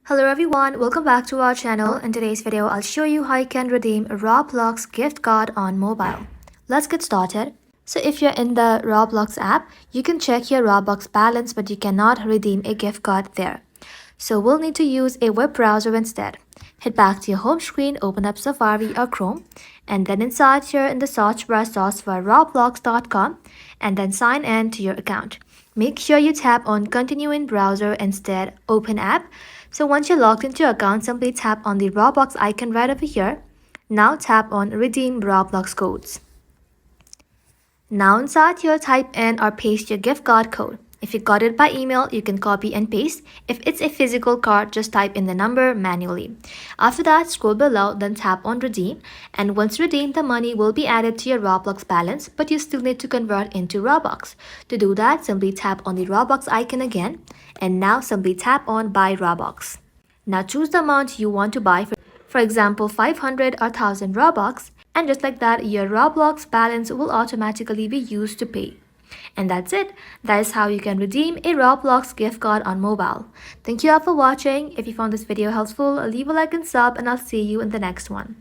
Hello everyone, welcome back to our channel. In today's video, I'll show you how you can redeem a Roblox gift card on mobile. Let's get started. So if you're in the Roblox app, you can check your Roblox balance, but you cannot redeem a gift card there. So we'll need to use a web browser instead. Head back to your home screen, open up Safari or Chrome, and then inside here in the search bar search for roblox.com and then sign in to your account. Make sure you tap on continue in browser instead open app. So once you're logged into your account, simply tap on the Roblox icon right over here. Now tap on redeem Roblox codes. Now inside here, type in or paste your gift card code. If you got it by email, you can copy and paste. If it's a physical card, just type in the number manually. After that, scroll below, then tap on redeem. And once redeemed, the money will be added to your Roblox balance, but you still need to convert into Robux. To do that, simply tap on the Robux icon again. And now simply tap on buy Robux. Now choose the amount you want to buy, for example 500 or 1000 Robux, and just like that your Roblox balance will automatically be used to pay. And that's it. That is how you can redeem a Roblox gift card on mobile. Thank you all for watching. If you found this video helpful, leave a like and sub, and I'll see you in the next one.